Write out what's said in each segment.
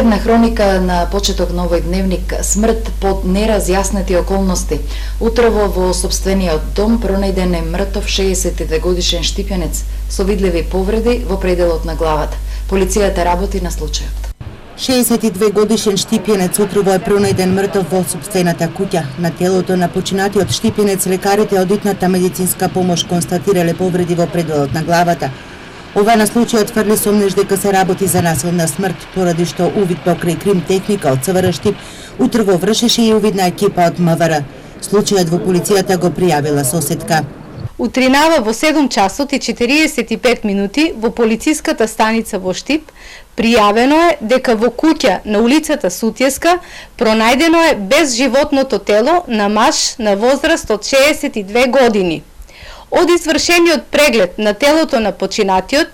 Дневна хроника на почеток на овој дневник смрт под неразјаснети околности. Утрово во сопствениот дом пронајден е мртов 62 годишен штипјанец со видливи повреди во пределот на главата. Полицијата работи на случајот. 62 годишен штипјанец утрово е пронајден мртов во сопствената куќа. На телото на починатиот штипјанец лекарите од итната медицинска помош констатирале повреди во пределот на главата. Ова на случајот фрли сомнеж дека се работи за насилна смрт, поради што увид покрај крим техника од ЦВР Штип утрово вршеше и увидна екипа од МВР. Случајот во полицијата го пријавила соседка. Утринава во 7 часот и 45 минути во полициската станица во Штип пријавено е дека во куќа на улицата Сутјеска пронајдено е безживотното тело на маж на возраст од 62 години. Од извршениот преглед на телото на починатиот,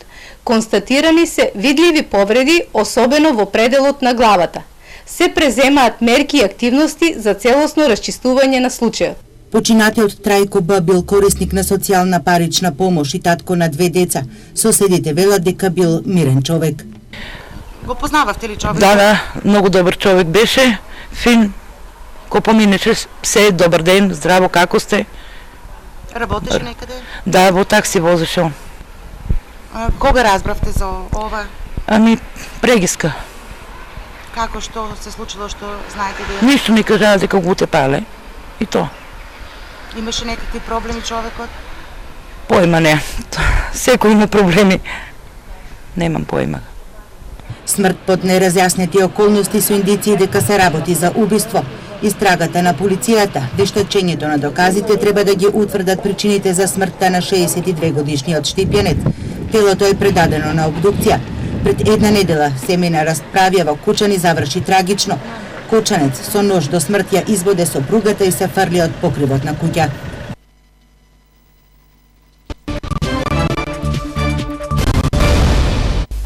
констатирани се видливи повреди, особено во пределот на главата. Се преземаат мерки и активности за целосно расчистување на случајот. Починатиот Трајко Б бил корисник на социјална парична помош и татко на 2 деца. Соседите велат дека бил мирен човек. Го познававте ли човек? Да, многу добар човек беше, фин, ко поминеше се, добар ден, здраво, како сте? Работеше некаде? Да, во такси возеше он. Кога разбравте за ова? Ами, прегиска. Како, што се случило, што знаете вие? Ништо ми кажа дека го утепале. И то. Имаше некакви проблеми човекот? Појма не. Секој има проблеми. Немам појма. Смрт под неразјаснети околности со индиции дека се работи за убиство. Истрагата на полицијата, вештачењето на доказите треба да ги утврдат причините за смртта на 62 годишниот штипјанец. Телото е предадено на обдукција. Пред една недела семејна расправја во Кучани заврши трагично. Кучанец со нож до смрт ја избоде сопругата и се фрли од покривот на куќа.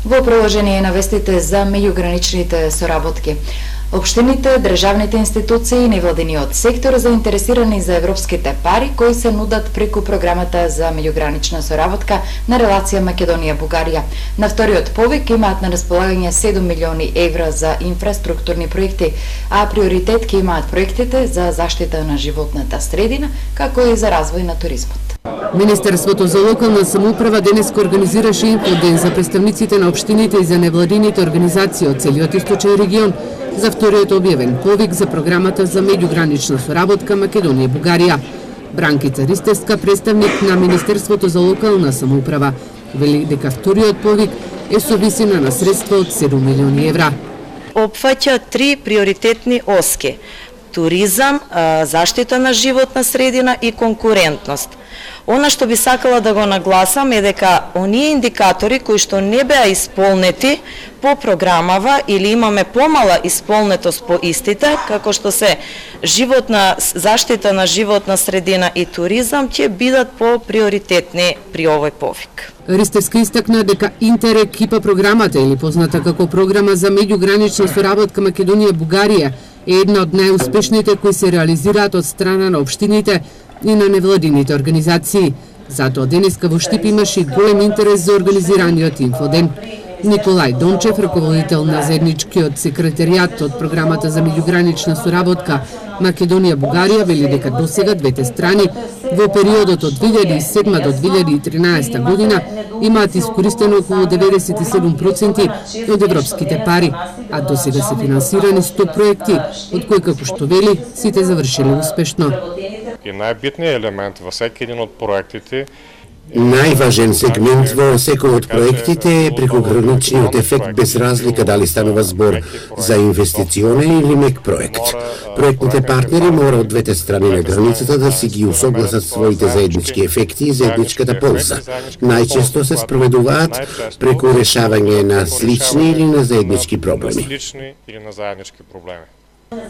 Во продолжение на вестите за меѓуграничните соработки. Општините, државните институции и невладиниот сектор заинтересирани за европските пари кои се нудат преку програмата за меѓугранична соработка на релација Македонија-Бугарија. На вториот повик имаат на располагање 7 милиони евра за инфраструктурни проекти, а приоритет ке имаат проектите за заштита на животната средина, како и за развој на туризмот. Министерството за локална самоуправа денеска организираше инфоден за представниците на општините и за невладините организации од целиот источен регион за вториот објавен повик за програмата за меѓугранична соработка Македонија-Бугарија. Бранкица Ристевска, представник на Министерството за локална самоуправа, вели дека вториот повик е со висина на средства од 7 милиони евра. Опфаќа 3 приоритетни оски: туризам, заштита на животна средина и конкурентност. Она што би сакала да го нагласам е дека оние индикатори кои што не беа исполнети по програмава или имаме помала исполнетост по истите, како што се заштита на животна средина и туризам, ќе бидат по приоритетни при овој повик. Ристевска истакна дека Интерек ИПА програмата, или позната како програма за меѓугранична соработка Македонија-Бугарија, е една од најуспешните кои се реализираат од страна на општините и на невладините организации. Затоа денеска во Штип имаше голем интерес за организираниот инфоден. Николај Дончев, раководител на заедничкиот секретаријат од програмата за меѓугранична соработка Македонија-Бугарија, вели дека досега двете страни во периодот од 2007 до 2013 година имаат искористено околу 97% од европските пари, а досега се финансирани 100 проекти, од кои, како што вели, сите завршиле успешно. И најбитниот елемент во секој еден од проектите Најважен сегмент во секој од проектите е прекограничниот ефект без разлика дали станува збор за инвестиционен или мек проект. Проектните партнери мора од двете страни на границата да си ги усогласат своите заеднички ефекти и заедничката полза. Најчесто се спроведуваат преку решавање на слични или на заеднички проблеми.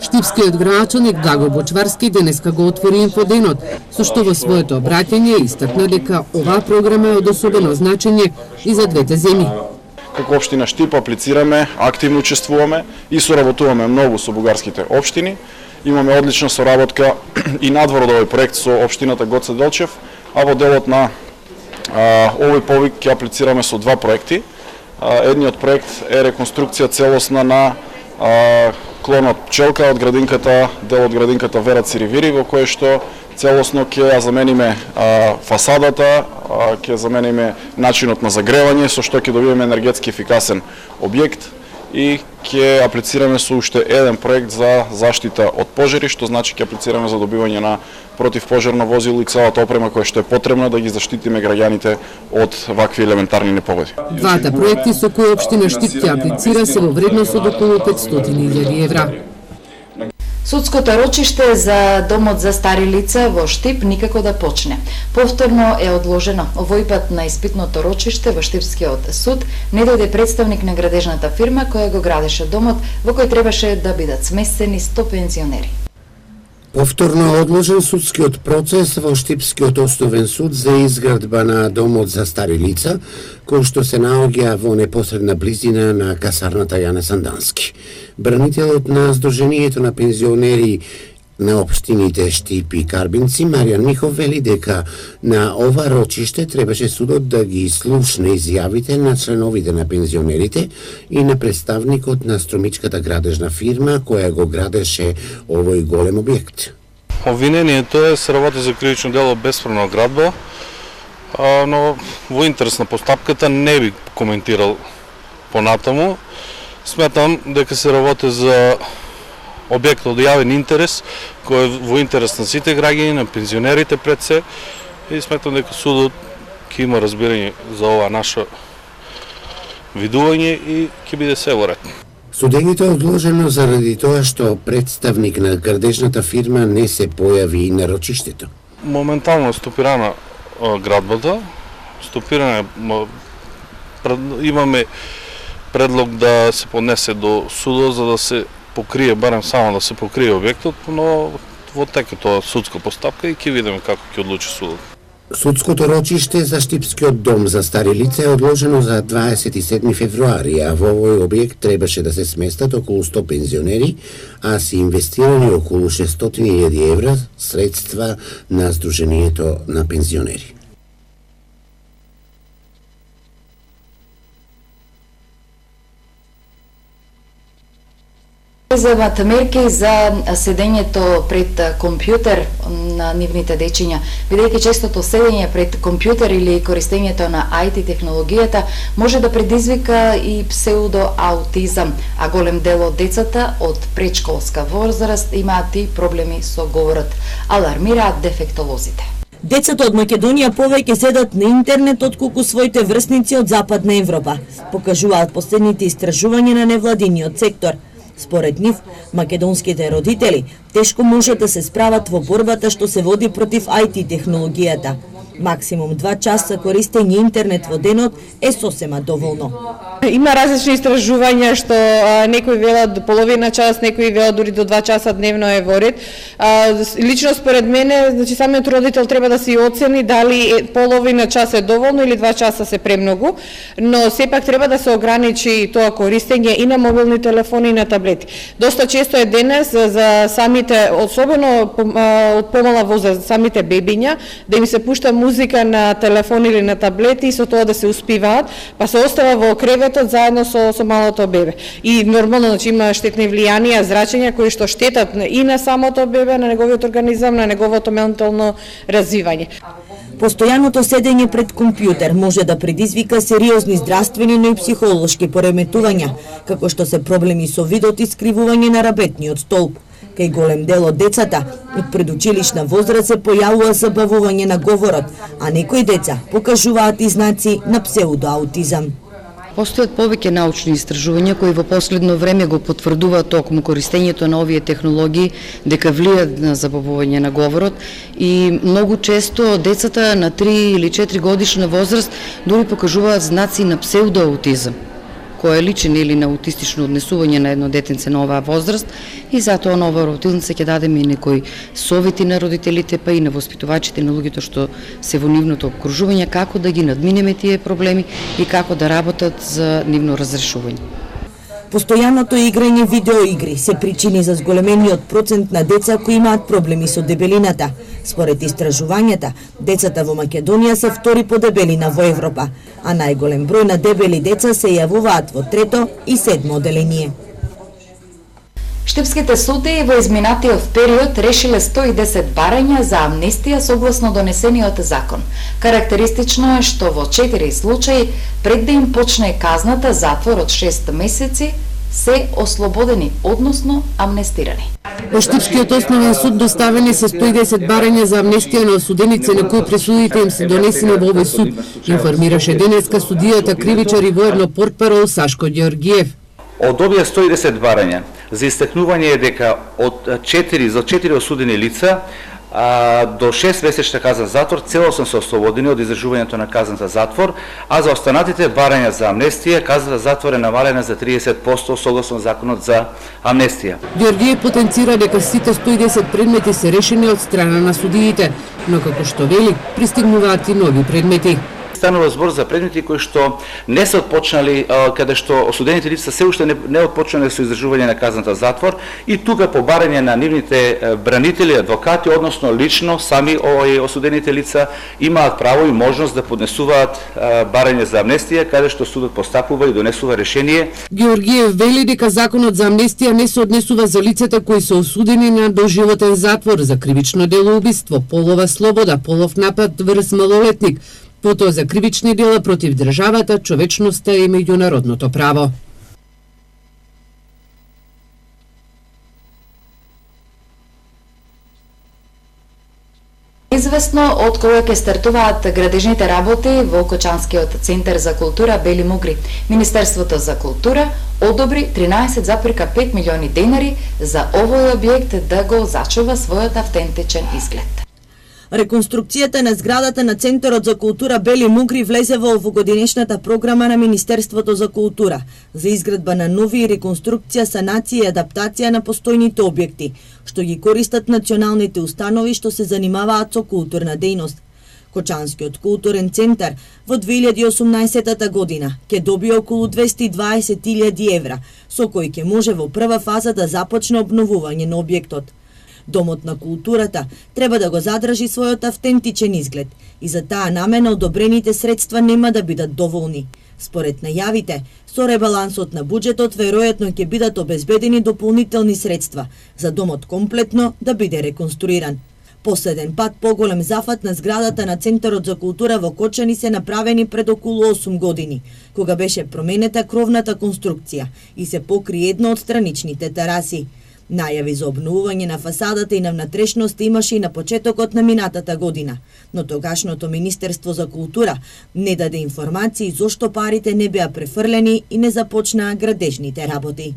Штипскиот градачник Гаго Бочварски денеска го отвори инфоденот, со што во своето обраќање истакна дека оваа програма е од особено значење и за двете земји. Како општина Штип аплицираме, активно учествуваме и соработуваме многу со бугарските општини. Имаме одлична соработка и надвор од овој проект со општината Гоце Делчев, а во делот на овој повик ќе аплицираме со 2 проекти. Едниот проект е реконструкција целосна на клонот Пчелка од градинката, дел од градинката Вера Циривири, во кое што целосно ќе ја замениме фасадата, ќе замениме начинот на загревање, со што ќе добиеме енергетски ефикасен објект и ќе аплицираме со уште еден проект за заштита од пожари, што значи ќе аплицираме за добивање на противпожарно возило и целата опрема која што е потребна да ги заштитиме граѓаните од вакви елементарни непогоди. Двата проекти со кои општина Штип ќе аплицира се во вредност од околу 500.000 евра. Судското рочиште за домот за стари лица во Штип никако да почне. Повторно е одложено. Овој пат на испитното рочиште во Штипскиот суд не дојде представник на градежната фирма која го градеше домот во кој требаше да бидат сместени 100 пензионери. Повторно одложен судскиот процес во Штипскиот основен суд за изградба на домот за стари лица, кој што се наоѓа во непосредна близина на касарната Јане Сандански. Бранителот на Сдруженијето на пензионери на општините Штип и Карбинци, Маријан Михов, вели дека на ова рочиште требаше судот да ги слушне изјавите на членовите на пензионерите и на представникот на струмичката градежна фирма која го градеше овој голем објект. Обвинението е се работи за кривично дело бесправна оградба, но во интерес на постапката не би коментирал понатаму. Сметам дека се работи за објект од јавен интерес, кој е во интерес на сите граѓани, на пензионерите пред се, и сметам дека судот ќе има разбирање за ова наше видување и ќе биде се во ред. Судењето е одложено заради тоа што представник на градежната фирма не се појави на рочиштето. Моментално е стопирана градбата, имаме предлог да се поднесе до судот за да се покрие, барем само да се покрие објектот, но во тека тоа судска постапка и ќе видиме како ќе одлучи судот. Судското рочиште за Штипскиот дом за стари лица е одложено за 27 февруари, а во овој објект требаше да се сместат околу 100 пензионери, а се инвестирани околу 600.000 евра средства на Сдруженијето на пензионери. Земат мерки за седењето пред компјутер на нивните дечиња, бидејќи честото седење пред компјутер или користењето на IT технологијата може да предизвика и псевдоаутизам, а голем дел од децата од предшколска возраст имаат и проблеми со говорот, алармираат дефектолозите. Децата од Македонија повеќе седат на интернет отколку своите врсници од Западна Европа, покажуваат последните истражувања на невладиниот сектор. Според нив, македонските родители тешко можат да се справат во борбата што се води против IT технологијата. Максимум 2 часа користење интернет во денот е сосема доволно. Има различни истражувања што некои велат половина час, некои велат дури до 2 часа дневно е во ред. Лично според мене, значи самиот родител треба да си оцени дали половина час е доволно или 2 часа се премногу, но сепак треба да се ограничи тоа користење и на мобилни телефони и на таблети. Доста често е денес за самите, особено од помала возраст, самите бебиња, да им се пушта музика на телефон или на таблети и со тоа да се успиваат, па се остава во креветот заедно со малото бебе. И нормално, значи има штетни влијанија, зрачења кои што штетат и на самото бебе, на неговиот организам, на неговото ментално развивање. Постојаното седење пред компјутер може да предизвика сериозни здравствени, но и психолошки пореметувања, како што се проблеми со видот и скривување на работниот столб. Кај голем дел од децата од предучилишна возраст се појавува забавување на говорот, а некои деца покажуваат и знаци на псевдоаутизам. Постојат повеќе научни истражувања кои во последно време го потврдуваат токму користењето на овие технологии дека влијаат на забавување на говорот и многу често децата на 3 или 4 годишна возраст дури покажуваат знаци на псевдоаутизам, кој е личен или на аутистично однесување на едно детенце на оваа возраст, и затоа на оваа родителница ќе дадеме и некои совети на родителите, па и на воспитувачите, на луѓето што се во нивното обкружување, како да ги надминеме тие проблеми и како да работат за нивно разрешување. Постојаното играње видеоигри се причини за зголемениот процент на деца кои имаат проблеми со дебелината. Според истражувањата, децата во Македонија се втори по дебелина во Европа, а најголем број на дебели деца се јавуваат во 3-то и 7-то оделение. Штипските суди во изминатиот период решиле 110 барања за амнестија согласно донесениот закон. Карактеристично е што во 4 случаи пред да им почне казната затвор од 6 месеци се ослободени, односно амнестирани. Во Штипскиот основен суд доставени се 110 барања за амнестија на осуденици на кои пресудите им се донесени во овој суд, информираше денеска судијата кривичар и воено портпарол Сашко Ѓоргиев. Од овие 110 барања за истакнување е дека од 4 осудени лица до 6 месечна казна затвор целосно се ослободени од издржувањето на казната затвор, а за останатите барања за амнестија казната затвор е намалена за 30% согласно законот за амнестија. Ѓоргиев потенцира дека сите 110 предмети се решени од страна на судиите, но како што вели, пристигнуваат и нови предмети. Станува збор за предмети кои што не се отпочнали, каде што осудените лица се уште не отпочнале со издржување на казната затвор и тука по барање на нивните бранители, адвокати, односно лично сами овој осудените лица имаат право и можност да поднесуваат барање за амнестија, каде што судот постапува и донесува решение. Ѓоргиев вели дека законот за амнестија не се однесува за лицата кои се осудени на доживотен затвор за кривично дело убиство, полова слобода, полов напад врз малолетник, потоа за кривични дела против државата, човечноста и меѓународното право. Известно од кога ќе стартуваат градежните работи во Кочанскиот центар за култура Бели Мугри. Министерството за култура одобри 13,5 милиони денари за овој објект да го зачува својот автентичен изглед. Реконструкцијата на зградата на Центарот за култура Бели Мугри влезе во овогодинешната програма на Министерството за култура за изградба на нови реконструкција, санација и адаптација на постојните објекти, што ги користат националните установи што се занимаваат со културна дејност. Кочанскиот културен центар во 2018 година ќе добие околу 220.000 евра, со кои ќе може во прва фаза да започне обновување на објектот. Домот на културата треба да го задржи својот автентичен изглед и за таа намена одобрените средства нема да бидат доволни. Според најавите, со ребалансот на буџетот веројатно ќе бидат обезбедени дополнителни средства за домот комплетно да биде реконструиран. Последен пат поголем зафат на зградата на Центарот за култура во Кочани се направени пред околу 8 години, кога беше променета кровната конструкција и се покри една од страничните тераси. Најави за обновување на фасадата и на внатрешноста имаше и на почетокот на минатата година, но тогашното Министерство за култура не даде информации зошто парите не беа префрлени и не започнаа градежните работи.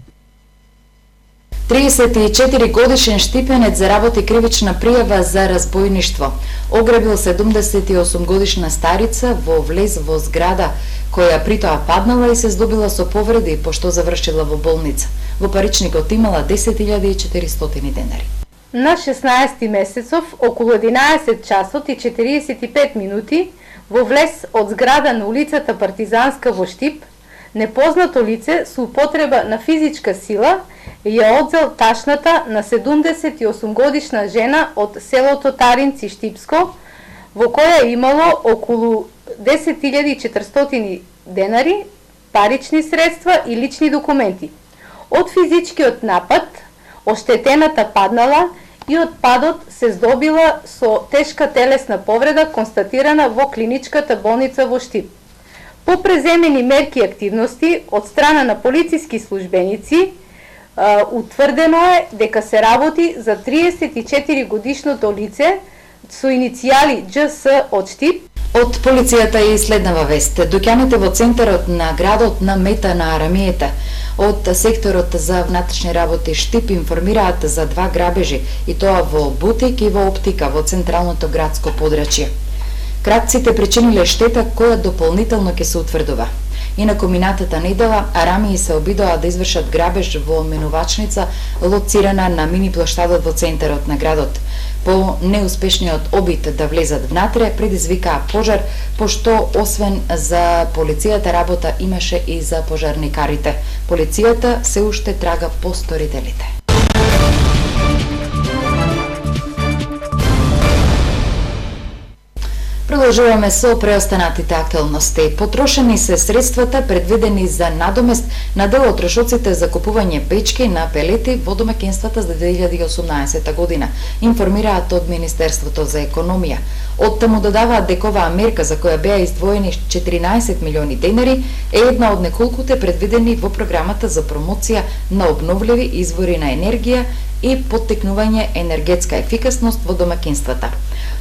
34 годишен штипенец заработи кривична пријава за разбойништво. Ограбил 78 годишна старица во влез во зграда, која притоа паднала и се здобила со повреди пошто завршила во болница. Во паричникот имала 10.400 денари. На 16 месецов, околу 11 часот и 45 минути, во влез од зграда на улицата Партизанска во Штип, непознато лице со употреба на физичка сила ја одзел ташната на 78 годишна жена од селото Таринци Штипско, во која имало околу 10.400 денари, парични средства и лични документи. Од физичкиот напад, оштетената паднала и од падот се здобила со тешка телесна повреда констатирана во клиничката болница во Штип. По преземени мерки и активности од страна на полициски службеници, утврдено е дека се работи за 34 годишното лице со иницијали ДЖС од Штип. Од полицијата е следнава вест. Доќаните во центарот на градот на мета на арамијата. Од секторот за внатрешни работи Штип информираат за 2 грабежи, и тоа во бутик и во оптика во централното градско подрачје. Кратците причиниле штета која дополнително ќе се утврдува. Инаку минатата недела арамии се обидоа да извршат грабеж во менувачница лоцирана на мини плоштадот во центарот на градот. По неуспешниот обид да влезат внатре предизвикаа пожар, пошто освен за полицијата работа имаше и за пожарникарите. Полицијата се уште трага по сторителите. Продолжуваме со преостанатите актуалности. Потрошени се средствата предвидени за надомест на дел од трошоците за купување печки на пелети во домаќинствата за 2018 година, информираат од Министерството за економија. Од таму додаваат дека оваа мерка за која беа издвоени 14 милиони денари е една од неколкуте предвидени во програмата за промоција на обновливи извори на енергија и поттикнување енергетска ефикасност во домаќинствата.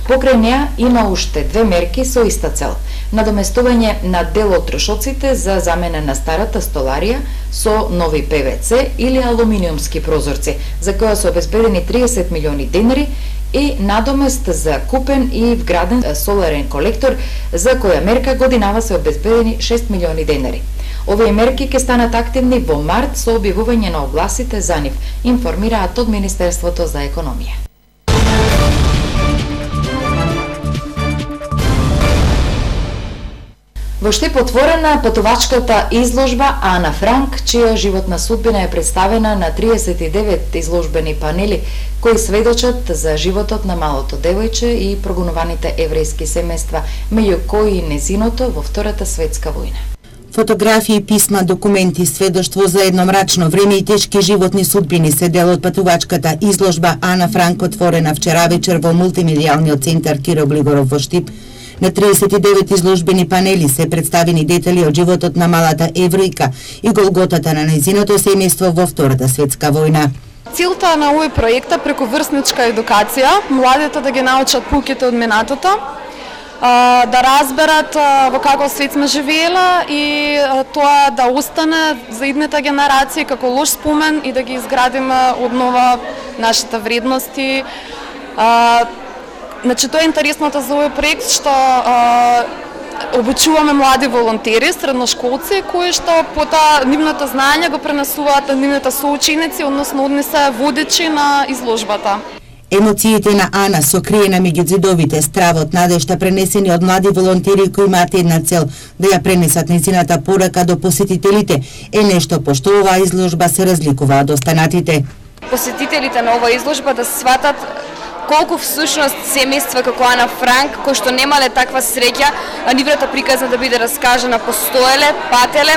Покрај неа има уште две мерки со иста цел: надоместување на дел од трошоците за замена на старата столарија со нови ПВЦ или алуминиумски прозорци, за која се обезбедени 30 милиони денари, и надомест за купен и вграден соларен колектор, за која мерка годинава се обезбедени 6 милиони денари. Овие мерки ќе станат активни во март со објавување на огласите за нив, информираат од Министерството за економија. Во Штип отворена патувачката изложба Ана Франк, чија животна судбина е представена на 39 изложбени панели кои сведочат за животот на малото девојче и прогонуваните еврејски семејства, меѓу кои и незиното во Втората светска војна. Фотографии, писма, документи, сведоштво за едно мрачно време и тешки животни судбини се дел од патувачката изложба Ана Франк, отворена вчера вечер во мултимедијалниот центар Киро Блигоров во Штип. На 39 изложбени панели се представени детали од животот на малата еврејка и голготата на нејзиното семејство во Втората светска војна. Целта на овој проект е преку врсничка едукација, младите да ги научат пуките од минатото, да разберат во каков свет сме живеела и тоа да остане за идните генерации како лош спомен и да ги изградиме однова нашите вредности. Значи, тоа е интересното за овој проект, што обучуваме млади волонтери, средношколци, кои што потоа нивното знаење го пренесуваат на нивните соученици, односно одни се водечи на изложбата. Емоциите на Ана, сокриена меѓу ѕидовите, стравот, надежта пренесени од млади волонтери кои имаат една цел, да ја пренесат нејзината порака до посетителите, е нешто пошто оваа изложба се разликува од останатите. Посетителите на оваа изложба да сватат колку всушност семејства како Ана Франк, кои што немале таква среќа, нивната приказна да биде раскажана, постоеле, пателе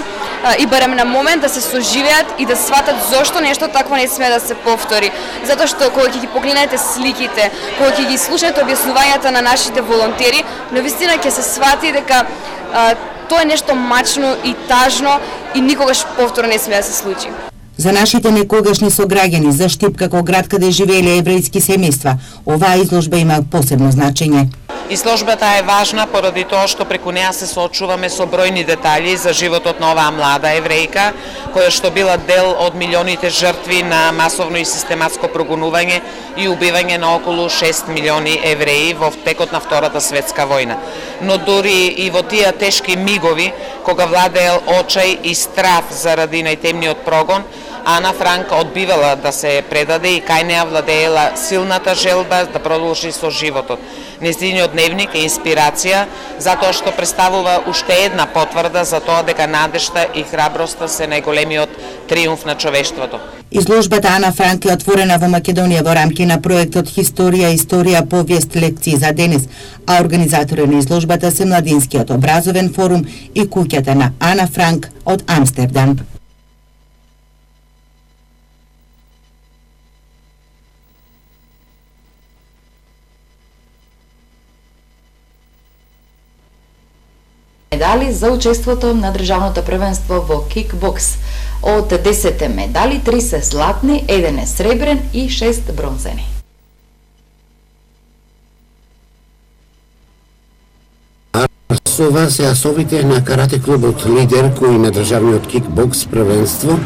и барем на момент да се соживеат и да сватат зошто нешто такво не смее да се повтори. Затоа што кога ќе ги погледнете сликите, кога ќе ги слушате објаснувањата на нашите волонтери, навистина ќе се свати дека тоа е нешто мачно и тажно и никогаш повторно не смее да се случи. За нашите некогашни сограѓани, за Штип како град каде живееле еврејски семејства, оваа изложба има посебно значење. Изложбата е важна поради тоа што преку неа се соочуваме со бројни детали за животот на оваа млада еврејка, која што била дел од милионите жртви на масовно и систематско прогонување и убивање на околу 6 милиони евреи во текот на Втората светска војна. Но дури и во тие тешки мигови, кога владеел очај и страф заради најтемниот прогон, Ана Франк одбивала да се предаде и кај неа владеела силната желба да продолжи со животот. Нејзиниот дневник е инспирација затоа што представува уште една потврда за тоа дека надежта и храброста се најголемиот триумф на човештвото. Изложбата Ана Франк е отворена во Македонија во рамки на проектот Историја, повест, лекции за денес, а организатори на изложбата се Младинскиот образовен форум и куќата на Ана Франк од Амстердам. Медали за учеството на државното првенство во кикбокс. Од 10 медали, 3 се златни, 1 е сребрен и 6 бронзени. Ова се асовите на карате клубот Лидер, кој на државниот кикбокс првенство,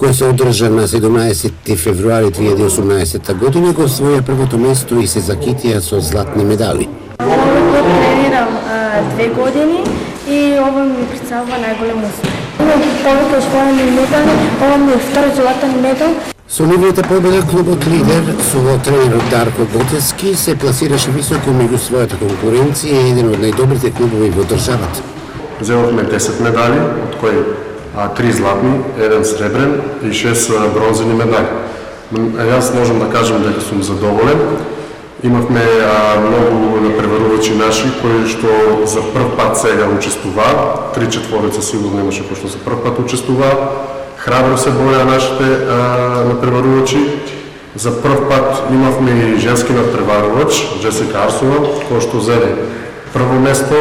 кој се одржа на 17 февруари 2018 година, го освоја првото место и се закитија со златни медали. Тренирам 2 години и ова ми представува најголем успех. Имам повеќе освоени медали, ова ми е втори златен медал. Со нивната победа клубот Лидер со тренерот Дарко Готески се пласираше високо меѓу својата конкуренција и еден од најдобрите клубови во државата. Земавме 10 медали, од кои 3 златни, 1 сребрен и 6 бронзени медали. Јас можам да кажам дека сум задоволен Имавме многу надпреварувачи наши кои што за прв пат сега учествуваат. 3/4 сигурно имаше кои што за прв пат учествуваат. Храбро се боја нашите надпреварувачи. За прв пат имавме и женски надпреварувач, Джесика Арсова, кој што зеде прво место.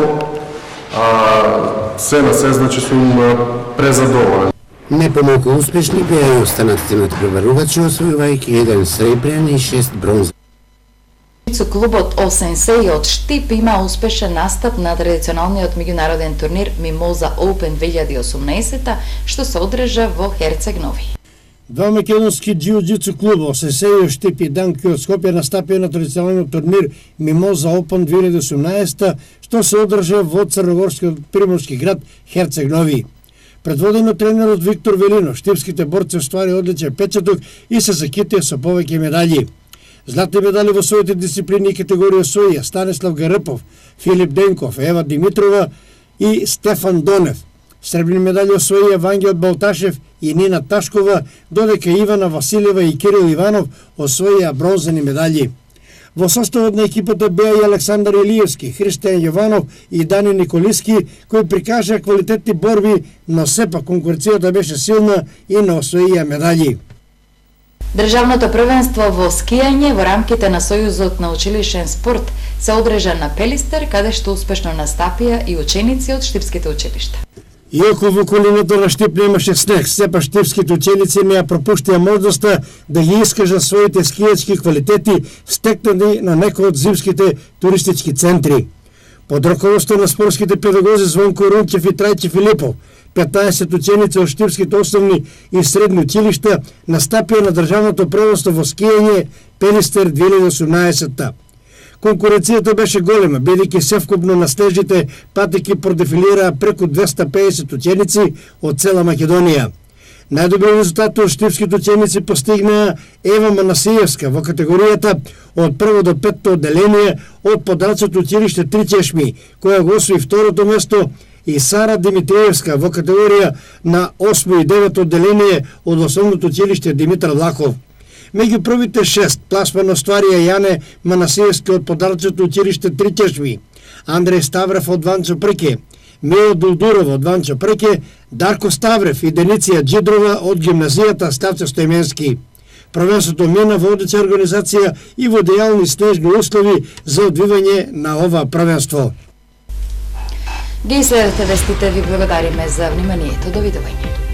Се на се, значи сум презадоволен. Не помалку успешни беа и останатите надпреварувачи, освојувајќи 1 сребрен и 6 бронза. Клубот ОСНС од Штип има успешен настап на традиционалниот меѓународен турнир Мимоза Open 2018, што се одржа во Херцег Нови. Два македонски џиу-џицу клуба, ОСНС и Штип и Данки од Скопје настапија на традиционалниот турнир Мимоза Open 2018, што се одржа во црногорскиот приморски град Херцег Нови. Предводен од тренерот Виктор Велинов, штипските борци оствари одличен печаток и се закитија со повеќе медали. Златни медали во своите дисциплини и категорија освоија Станислав Гарепов, Филип Денков, Ева Димитрова и Стефан Донев. Сребрени медали освоија Вангел Балташев и Нина Ташкова, додека Ивана Василева и Кирил Иванов освоија бронзени медали. Во составот на екипата беа и Александар Илиевски, Христијан Јованов и Дани Николиски, кои прикажаа квалитетни борби, но сепак конкуренцијата беше силна и не освоија медали. Државното првенство во скијање во рамките на Сојузот на училишен спорт се одржа на Пелистер, каде што успешно настапија и ученици од штипските училишта. Иако во околината на Штип немаше снег, сепак штипските ученици не ја пропуштија можноста да ги искажат своите скијачки квалитети, стекнати на некои од зимските туристички центри. Под раководство на спортските педагози Звонко Рунчев и Трајче Филипов, 15 ученици од штипските основни и средни училишта настапија на државното првенство во скијање Пелистер 2018. Конкуренцијата беше голема, бидејќи севкупно на снежните патеки продефилираа преку 250 ученици од цела Македонија. Најдобри резултати од штипските ученици постигнаа Ева Манасиевска во категоријата од прво до петто одделение од подалцото училиште Три чешми, која го освои второто место, и Сара Димитриевска во категорија на 8 и 9 одделение од основното училиште Димитар Влахов. Меѓу првите 6 пласман остварија Јане Манасиевски од подарачното училиште Три чешми, Андреј Ставрев од Ванчо Прке, Мило Дулдуров од Ванчо Прке, Дарко Ставрев и Дениција Джидрова од гимназијата Ставчо Стојменски. Првенството мина во одлична организација и во идеални снежни услови за одвивање на ова првенство. Ги следете вестите, ви благодариме за вниманието. Довидување.